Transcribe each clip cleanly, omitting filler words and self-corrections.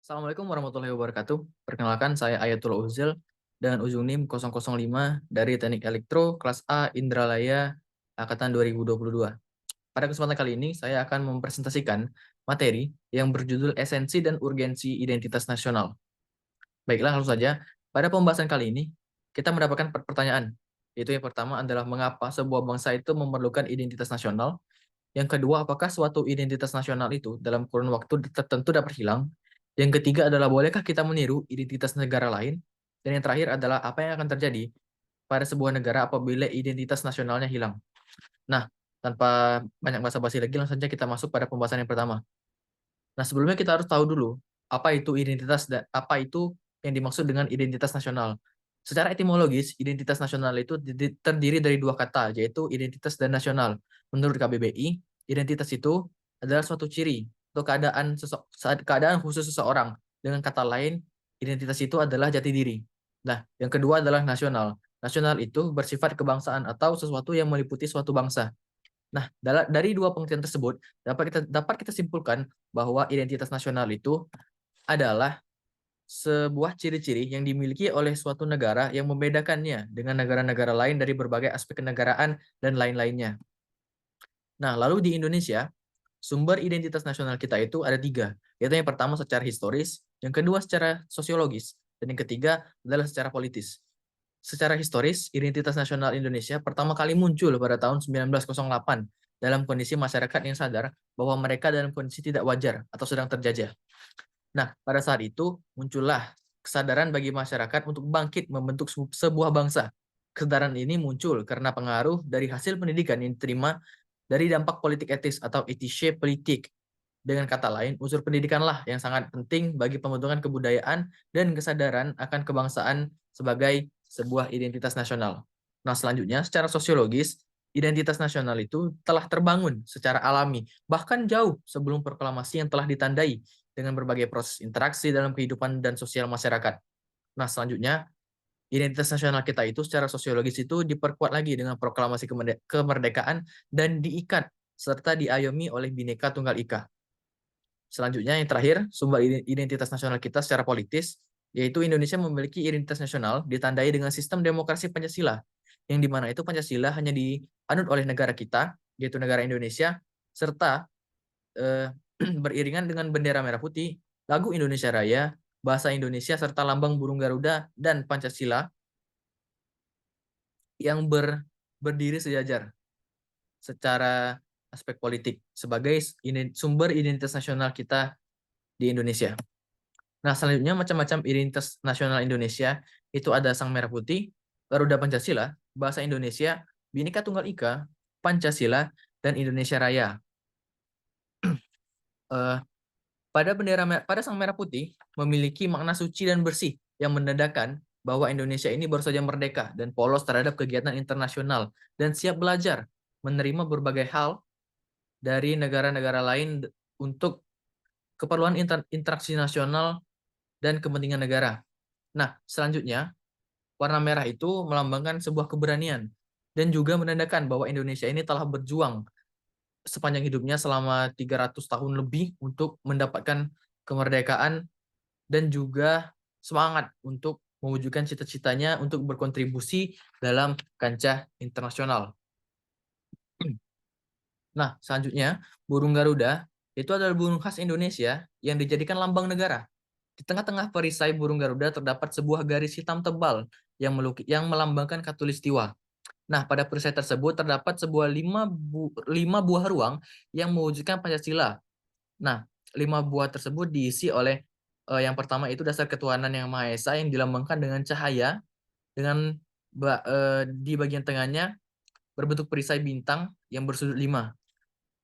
Assalamualaikum warahmatullahi wabarakatuh. Perkenalkan, saya Ayatul Uzil dengan ujung NIM 005 dari Teknik Elektro kelas A Indralaya angkatan 2022. Pada kesempatan kali ini, saya akan mempresentasikan materi yang berjudul Esensi dan Urgensi Identitas Nasional. Baiklah, langsung saja. Pada pembahasan kali ini, kita mendapatkan pertanyaan, yaitu yang pertama adalah mengapa sebuah bangsa itu memerlukan identitas nasional. Yang kedua, apakah suatu identitas nasional itu dalam kurun waktu tertentu dapat hilang? Yang ketiga adalah bolehkah kita meniru identitas negara lain? Dan yang terakhir adalah apa yang akan terjadi pada sebuah negara apabila identitas nasionalnya hilang? Nah, tanpa banyak basa-basi lagi, langsung saja kita masuk pada pembahasan yang pertama. Nah, sebelumnya kita harus tahu dulu apa itu identitas dan apa itu yang dimaksud dengan identitas nasional. Secara etimologis, identitas nasional itu terdiri dari dua kata, yaitu identitas dan nasional. Menurut KBBI, identitas itu adalah suatu ciri atau keadaan khusus seseorang. Dengan kata lain, identitas itu adalah jati diri. Nah, yang kedua adalah nasional. Nasional itu bersifat kebangsaan atau sesuatu yang meliputi suatu bangsa. Nah, dari dua pengertian tersebut dapat kita simpulkan bahwa identitas nasional itu adalah sebuah ciri-ciri yang dimiliki oleh suatu negara yang membedakannya dengan negara-negara lain dari berbagai aspek kenegaraan dan lain-lainnya. Nah, lalu di Indonesia, sumber identitas nasional kita itu ada tiga, yaitu yang pertama secara historis, yang kedua secara sosiologis, dan yang ketiga adalah secara politis. Secara historis, identitas nasional Indonesia pertama kali muncul pada tahun 1908 dalam kondisi masyarakat yang sadar bahwa mereka dalam kondisi tidak wajar atau sedang terjajah. Nah, pada saat itu muncullah kesadaran bagi masyarakat untuk bangkit membentuk sebuah bangsa. Kesadaran ini muncul karena pengaruh dari hasil pendidikan yang diterima dari dampak politik etis atau etische politik. Dengan kata lain, unsur pendidikanlah yang sangat penting bagi pembentukan kebudayaan dan kesadaran akan kebangsaan sebagai sebuah identitas nasional. Nah, selanjutnya, secara sosiologis, identitas nasional itu telah terbangun secara alami, bahkan jauh sebelum proklamasi yang telah ditandai dengan berbagai proses interaksi dalam kehidupan dan sosial masyarakat. Nah, selanjutnya, identitas nasional kita itu secara sosiologis itu diperkuat lagi dengan proklamasi kemerdekaan dan diikat serta diayomi oleh Bhinneka Tunggal Ika. Selanjutnya, yang terakhir, sumber identitas nasional kita secara politis, yaitu Indonesia memiliki identitas nasional ditandai dengan sistem demokrasi Pancasila, yang dimana itu Pancasila hanya dianut oleh negara kita, yaitu negara Indonesia, serta beriringan dengan bendera merah putih, lagu Indonesia Raya, bahasa Indonesia, serta lambang burung Garuda, dan Pancasila yang berdiri sejajar secara aspek politik sebagai sumber identitas nasional kita di Indonesia. Nah, selanjutnya macam-macam identitas nasional Indonesia itu ada Sang Merah Putih, Garuda Pancasila, Bahasa Indonesia, Bhinneka Tunggal Ika, Pancasila, dan Indonesia Raya. Eh, pada Sang Merah Putih memiliki makna suci dan bersih yang menandakan bahwa Indonesia ini baru saja merdeka dan polos terhadap kegiatan internasional dan siap belajar menerima berbagai hal dari negara-negara lain untuk keperluan interaksi nasional dan kepentingan negara. Nah, selanjutnya, warna merah itu melambangkan sebuah keberanian dan juga menandakan bahwa Indonesia ini telah berjuang sepanjang hidupnya selama 300 tahun lebih untuk mendapatkan kemerdekaan dan juga semangat untuk mewujudkan cita-citanya untuk berkontribusi dalam kancah internasional. Nah, selanjutnya, burung Garuda itu adalah burung khas Indonesia yang dijadikan lambang negara. Di tengah-tengah perisai burung Garuda terdapat sebuah garis hitam tebal yang melambangkan Katulistiwa. Nah, pada perisai tersebut terdapat sebuah lima buah ruang yang mewujudkan Pancasila. Nah, lima buah tersebut diisi oleh yang pertama itu dasar ketuhanan yang Maha Esa yang dilambangkan dengan cahaya dengan di bagian tengahnya berbentuk perisai bintang yang bersudut lima,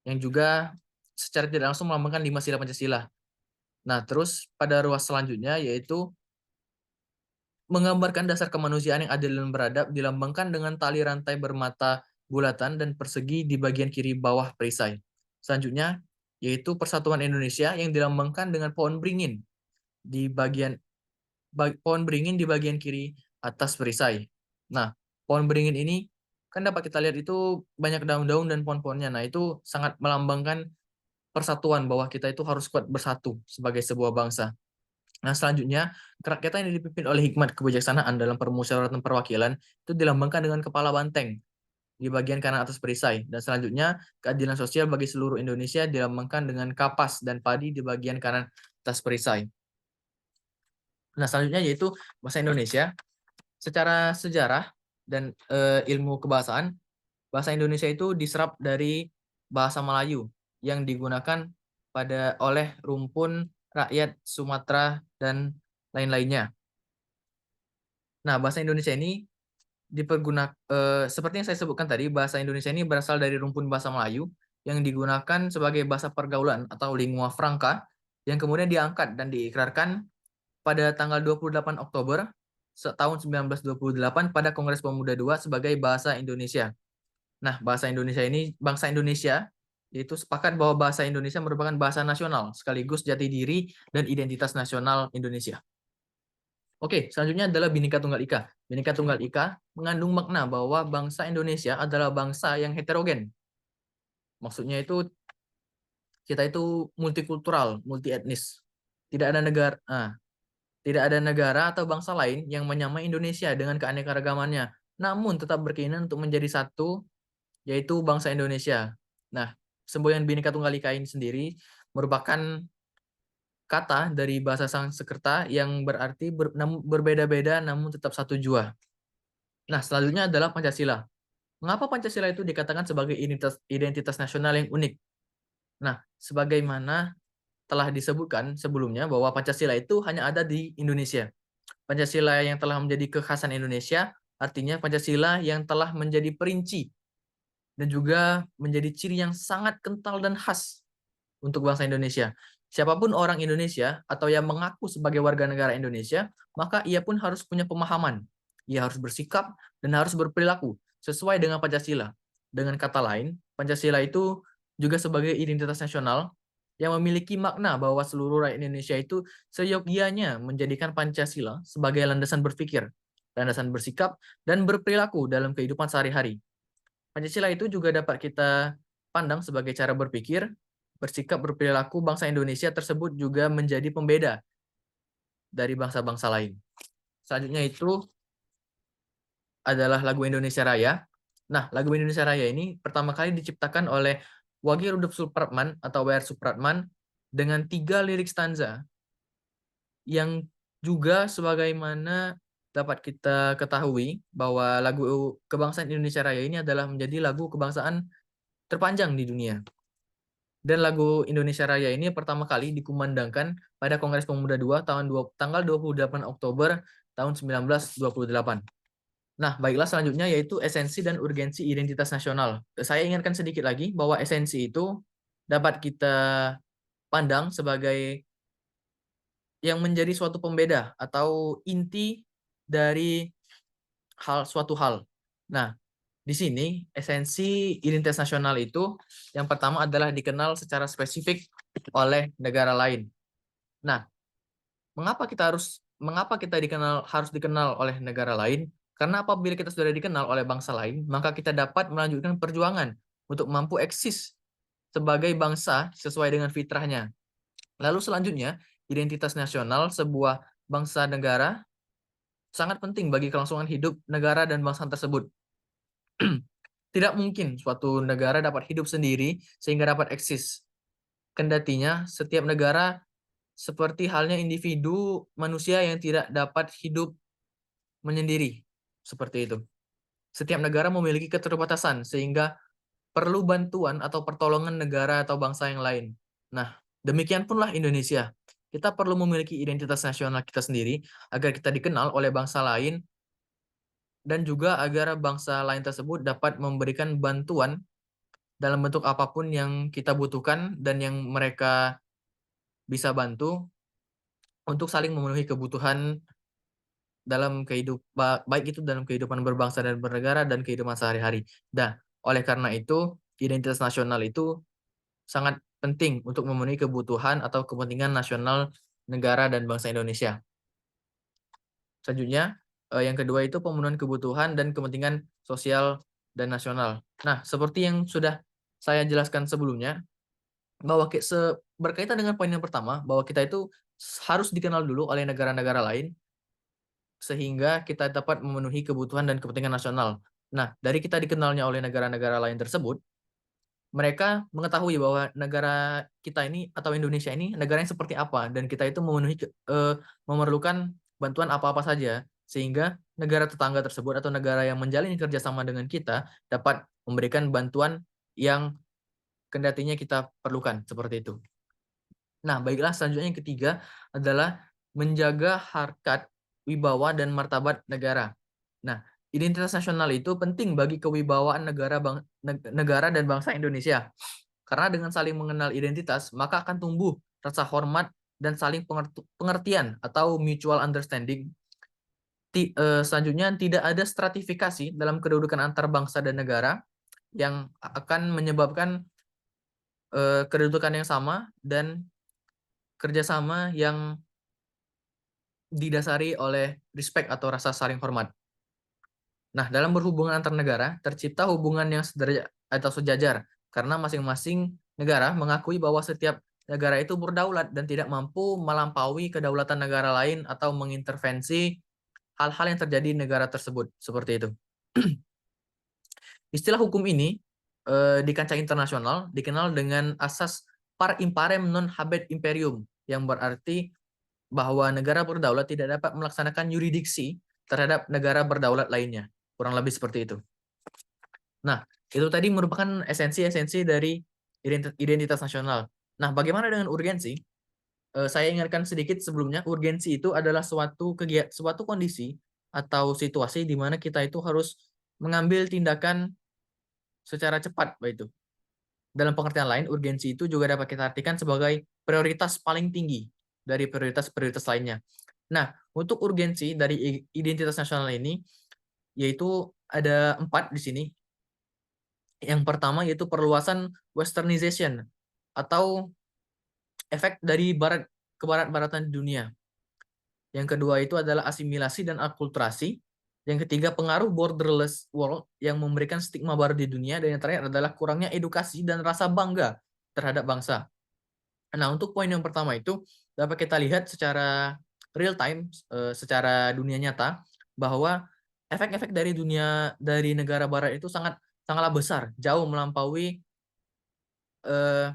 yang juga secara tidak langsung melambangkan lima sila Pancasila. Nah, terus pada ruas selanjutnya yaitu menggambarkan dasar kemanusiaan yang adil dan beradab dilambangkan dengan tali rantai bermata bulatan dan persegi di bagian kiri bawah perisai. Selanjutnya yaitu Persatuan Indonesia yang dilambangkan dengan pohon beringin di bagian kiri atas perisai. Nah, pohon beringin ini kan dapat kita lihat itu banyak daun-daun dan pohon-pohonnya. Nah, itu sangat melambangkan persatuan bahwa kita itu harus kuat bersatu sebagai sebuah bangsa. Nah, selanjutnya, kerakyatan yang dipimpin oleh hikmat kebijaksanaan dalam permusyawaratan perwakilan itu dilambangkan dengan kepala banteng di bagian kanan atas perisai. Dan selanjutnya, keadilan sosial bagi seluruh Indonesia dilambangkan dengan kapas dan padi di bagian kanan atas perisai. Nah, selanjutnya yaitu bahasa Indonesia. Secara sejarah dan ilmu kebahasaan, bahasa Indonesia itu diserap dari bahasa Melayu yang digunakan oleh rumpun rakyat Sumatera dan lain-lainnya. Nah, bahasa Indonesia ini seperti yang saya sebutkan tadi, bahasa Indonesia ini berasal dari rumpun bahasa Melayu yang digunakan sebagai bahasa pergaulan atau lingua franca yang kemudian diangkat dan diikrarkan pada tanggal 28 Oktober tahun 1928 pada Kongres Pemuda II sebagai bahasa Indonesia. Nah, bangsa Indonesia yaitu sepakat bahwa bahasa Indonesia merupakan bahasa nasional sekaligus jati diri dan identitas nasional Indonesia. Oke, selanjutnya adalah Bhinneka Tunggal Ika. Bhinneka Tunggal Ika mengandung makna bahwa bangsa Indonesia adalah bangsa yang heterogen. Maksudnya itu kita itu multikultural, multi etnis. Tidak ada negara atau bangsa lain yang menyamai Indonesia dengan keanekaragamannya, namun tetap berkeinginan untuk menjadi satu, yaitu bangsa Indonesia. Nah, semboyan Bhinneka Tunggal Ika ini sendiri merupakan kata dari bahasa Sanskerta yang berarti berbeda-beda namun tetap satu jua. Nah, selanjutnya adalah Pancasila. Mengapa Pancasila itu dikatakan sebagai identitas nasional yang unik? Nah, sebagaimana telah disebutkan sebelumnya bahwa Pancasila itu hanya ada di Indonesia. Pancasila yang telah menjadi kekhasan Indonesia, artinya Pancasila yang telah menjadi perinci dan juga menjadi ciri yang sangat kental dan khas untuk bangsa Indonesia. Siapapun orang Indonesia atau yang mengaku sebagai warga negara Indonesia, maka ia pun harus punya pemahaman. Ia harus bersikap dan harus berperilaku sesuai dengan Pancasila. Dengan kata lain, Pancasila itu juga sebagai identitas nasional yang memiliki makna bahwa seluruh rakyat Indonesia itu seyogyanya menjadikan Pancasila sebagai landasan berpikir, landasan bersikap, dan berperilaku dalam kehidupan sehari-hari. Pancasila itu juga dapat kita pandang sebagai cara berpikir, bersikap, berperilaku bangsa Indonesia tersebut juga menjadi pembeda dari bangsa-bangsa lain. Selanjutnya itu adalah lagu Indonesia Raya. Nah, lagu Indonesia Raya ini pertama kali diciptakan oleh Wage Rudolf Supratman atau W.R. Supratman dengan 3 lirik stanza yang juga sebagaimana dapat kita ketahui bahwa lagu kebangsaan Indonesia Raya ini adalah menjadi lagu kebangsaan terpanjang di dunia. Dan lagu Indonesia Raya ini pertama kali dikumandangkan pada Kongres Pemuda II tanggal 28 Oktober tahun 1928. Nah, baiklah selanjutnya yaitu esensi dan urgensi identitas nasional. Saya ingatkan sedikit lagi bahwa esensi itu dapat kita pandang sebagai yang menjadi suatu pembeda atau inti dari suatu hal. Nah, di sini esensi identitas nasional itu yang pertama adalah dikenal secara spesifik oleh negara lain. Nah, mengapa kita harus dikenal oleh negara lain? Karena apabila kita sudah dikenal oleh bangsa lain, maka kita dapat melanjutkan perjuangan untuk mampu eksis sebagai bangsa sesuai dengan fitrahnya. Lalu selanjutnya, identitas nasional sebuah bangsa negara sangat penting bagi kelangsungan hidup negara dan bangsa tersebut. Tidak mungkin suatu negara dapat hidup sendiri sehingga dapat eksis. Kendatinya, setiap negara seperti halnya individu manusia yang tidak dapat hidup menyendiri. Seperti itu. Setiap negara memiliki keterbatasan sehingga perlu bantuan atau pertolongan negara atau bangsa yang lain. Nah, demikian punlah Indonesia. Kita perlu memiliki identitas nasional kita sendiri agar kita dikenal oleh bangsa lain dan juga agar bangsa lain tersebut dapat memberikan bantuan dalam bentuk apapun yang kita butuhkan dan yang mereka bisa bantu untuk saling memenuhi kebutuhan dalam baik itu dalam kehidupan berbangsa dan bernegara dan kehidupan sehari-hari. Nah, oleh karena itu, identitas nasional itu sangat penting untuk memenuhi kebutuhan atau kepentingan nasional negara dan bangsa Indonesia. Selanjutnya, yang kedua itu pemenuhan kebutuhan dan kepentingan sosial dan nasional. Nah, seperti yang sudah saya jelaskan sebelumnya, bahwa berkaitan dengan poin yang pertama, bahwa kita itu harus dikenal dulu oleh negara-negara lain sehingga kita dapat memenuhi kebutuhan dan kepentingan nasional. Nah, dari kita dikenalnya oleh negara-negara lain tersebut, mereka mengetahui bahwa negara kita ini atau Indonesia ini negara yang seperti apa dan kita itu memerlukan bantuan apa-apa saja sehingga negara tetangga tersebut atau negara yang menjalin kerjasama dengan kita dapat memberikan bantuan yang kendatinya kita perlukan seperti itu. Nah, baiklah selanjutnya yang ketiga adalah menjaga harkat, wibawa, dan martabat negara. Nah, identitas nasional itu penting bagi kewibawaan negara dan bangsa Indonesia. Karena dengan saling mengenal identitas, maka akan tumbuh rasa hormat dan saling pengertian atau mutual understanding. Selanjutnya, tidak ada stratifikasi dalam kedudukan antar bangsa dan negara yang akan menyebabkan kedudukan yang sama dan kerjasama yang didasari oleh respect atau rasa saling hormat. Nah, dalam berhubungan antar negara, tercipta hubungan yang sederajat atau sejajar, karena masing-masing negara mengakui bahwa setiap negara itu berdaulat dan tidak mampu melampaui kedaulatan negara lain atau mengintervensi hal-hal yang terjadi di negara tersebut. Seperti itu. Istilah hukum ini di kancah internasional dikenal dengan asas par imparem non habet imperium, yang berarti bahwa negara berdaulat tidak dapat melaksanakan yurisdiksi terhadap negara berdaulat lainnya. Kurang lebih seperti itu. Nah, itu tadi merupakan esensi-esensi dari identitas nasional. Nah, bagaimana dengan urgensi? Saya ingatkan sedikit sebelumnya, urgensi itu adalah suatu kondisi atau situasi di mana kita itu harus mengambil tindakan secara cepat, Pak itu. Dalam pengertian lain, urgensi itu juga dapat kita artikan sebagai prioritas paling tinggi dari prioritas-prioritas lainnya. Nah, untuk urgensi dari identitas nasional ini, yaitu ada 4 di sini. Yang pertama yaitu perluasan westernization atau efek dari kebarat-baratan dunia. Yang kedua itu adalah asimilasi dan akulturasi. Yang ketiga pengaruh borderless world yang memberikan stigma baru di dunia. Dan yang terakhir adalah kurangnya edukasi dan rasa bangga terhadap bangsa. Nah, untuk poin yang pertama itu dapat kita lihat secara real time, secara dunia nyata, bahwa efek-efek dari negara barat itu sangatlah besar, jauh melampaui eh,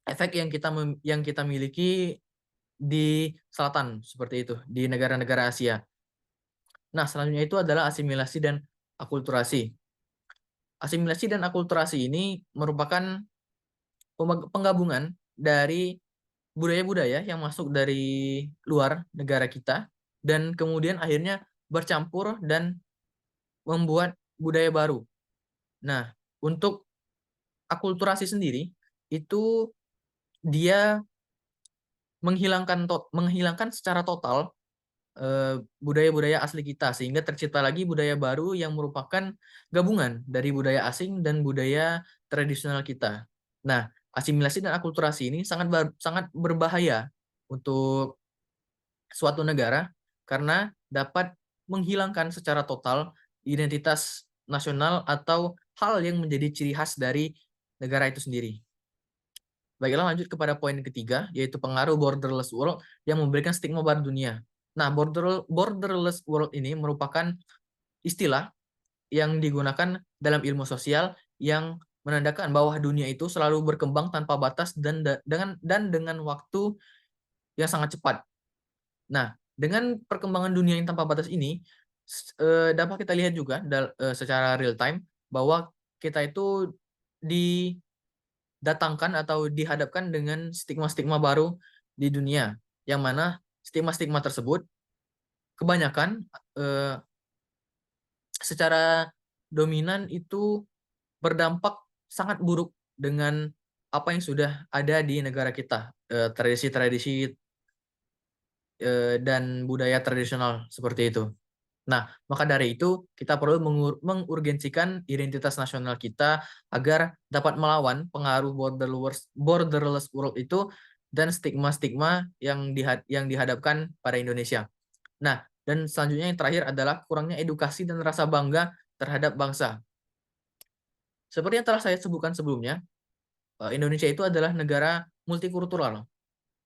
efek yang kita miliki di selatan seperti itu, di negara-negara Asia. Nah, selanjutnya itu adalah asimilasi dan akulturasi. Asimilasi dan akulturasi ini merupakan penggabungan dari budaya-budaya yang masuk dari luar negara kita dan kemudian akhirnya bercampur dan membuat budaya baru. Nah, untuk akulturasi sendiri itu dia menghilangkan secara total budaya-budaya asli kita sehingga tercipta lagi budaya baru yang merupakan gabungan dari budaya asing dan budaya tradisional kita. Nah, asimilasi dan akulturasi ini sangat berbahaya untuk suatu negara karena dapat menghilangkan secara total identitas nasional atau hal yang menjadi ciri khas dari negara itu sendiri. Baiklah, lanjut kepada poin ketiga, yaitu pengaruh borderless world yang memberikan stigma baru dunia. Nah, borderless world ini merupakan istilah yang digunakan dalam ilmu sosial yang menandakan bahwa dunia itu selalu berkembang tanpa batas dan dengan waktu yang sangat cepat. Nah, dengan perkembangan dunia yang tanpa batas ini, dapat kita lihat juga secara real time bahwa kita itu didatangkan atau dihadapkan dengan stigma-stigma baru di dunia, yang mana stigma-stigma tersebut kebanyakan secara dominan itu berdampak sangat buruk dengan apa yang sudah ada di negara kita, tradisi-tradisi dan budaya tradisional seperti itu. Nah, maka dari itu kita perlu mengurgensikan identitas nasional kita agar dapat melawan pengaruh borderless world itu dan stigma-stigma yang dihadapkan pada Indonesia. Nah, dan selanjutnya yang terakhir adalah kurangnya edukasi dan rasa bangga terhadap bangsa. Seperti yang telah saya sebutkan sebelumnya, Indonesia itu adalah negara multikultural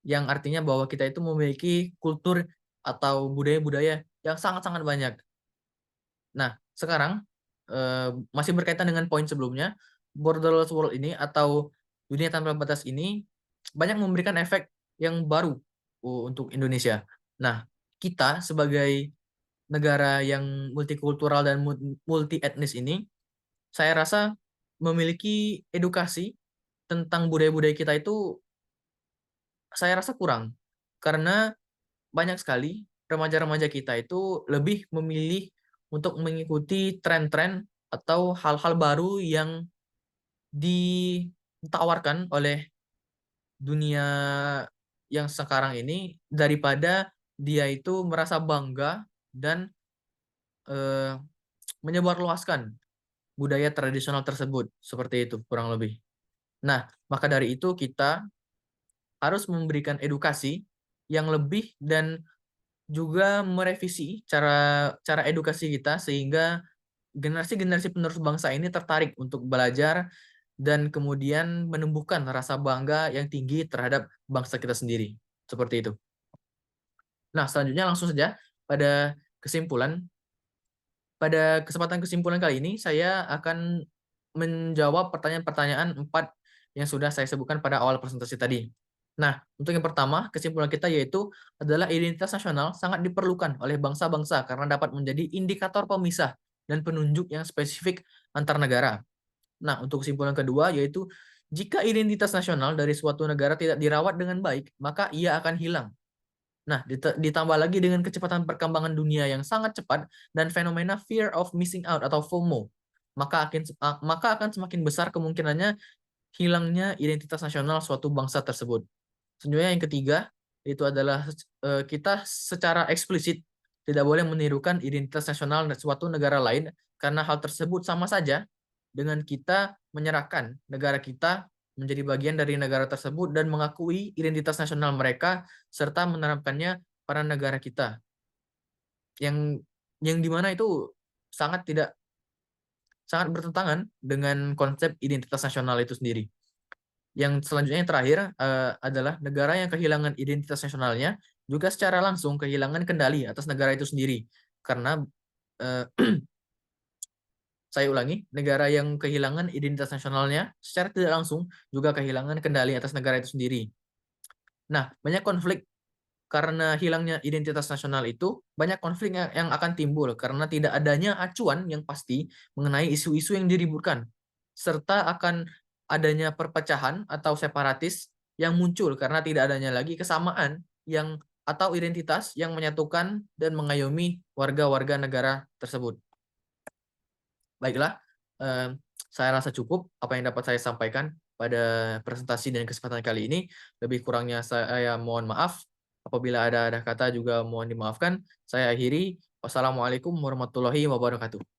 yang artinya bahwa kita itu memiliki kultur atau budaya-budaya yang sangat-sangat banyak. Nah, sekarang, masih berkaitan dengan poin sebelumnya, borderless world ini atau dunia tanpa batas ini banyak memberikan efek yang baru untuk Indonesia. Nah, kita sebagai negara yang multikultural dan multi etnis ini, saya rasa memiliki edukasi tentang budaya-budaya kita itu saya rasa kurang. Karena banyak sekali remaja-remaja kita itu lebih memilih untuk mengikuti tren-tren atau hal-hal baru yang ditawarkan oleh dunia yang sekarang ini daripada dia itu merasa bangga dan, eee, menyebarluaskan budaya tradisional tersebut, seperti itu kurang lebih. Nah, maka dari itu kita harus memberikan edukasi yang lebih dan juga merevisi cara cara edukasi kita sehingga generasi-generasi penerus bangsa ini tertarik untuk belajar dan kemudian menumbuhkan rasa bangga yang tinggi terhadap bangsa kita sendiri, seperti itu. Nah, selanjutnya langsung saja pada kesimpulan. Pada kesempatan kesimpulan kali ini, saya akan menjawab pertanyaan-pertanyaan 4 yang sudah saya sebutkan pada awal presentasi tadi. Nah, untuk yang pertama, kesimpulan kita yaitu adalah identitas nasional sangat diperlukan oleh bangsa-bangsa karena dapat menjadi indikator pemisah dan penunjuk yang spesifik antar negara. Nah, untuk kesimpulan kedua yaitu jika identitas nasional dari suatu negara tidak dirawat dengan baik, maka ia akan hilang. Nah, ditambah lagi dengan kecepatan perkembangan dunia yang sangat cepat dan fenomena fear of missing out atau FOMO, maka akan semakin besar kemungkinannya hilangnya identitas nasional suatu bangsa tersebut. Selanjutnya yang ketiga, itu adalah kita secara eksplisit tidak boleh menirukan identitas nasional suatu negara lain karena hal tersebut sama saja dengan kita menyerahkan negara kita menjadi bagian dari negara tersebut dan mengakui identitas nasional mereka serta menerapkannya pada negara kita. Yang di mana itu sangat tidak sangat bertentangan dengan konsep identitas nasional itu sendiri. Yang selanjutnya yang terakhir, adalah negara yang kehilangan identitas nasionalnya juga secara langsung kehilangan kendali atas negara itu sendiri. Karena, eee, saya ulangi, negara yang kehilangan identitas nasionalnya secara tidak langsung juga kehilangan kendali atas negara itu sendiri. Nah, banyak konflik karena hilangnya identitas nasional itu, banyak konflik yang akan timbul karena tidak adanya acuan yang pasti mengenai isu-isu yang diributkan, serta akan adanya perpecahan atau separatis yang muncul karena tidak adanya lagi kesamaan yang atau identitas yang menyatukan dan mengayomi warga-warga negara tersebut. Baiklah, saya rasa cukup apa yang dapat saya sampaikan pada presentasi dan kesempatan kali ini. Lebih kurangnya saya mohon maaf. Apabila ada kata juga mohon dimaafkan. Saya akhiri. Wassalamualaikum warahmatullahi wabarakatuh.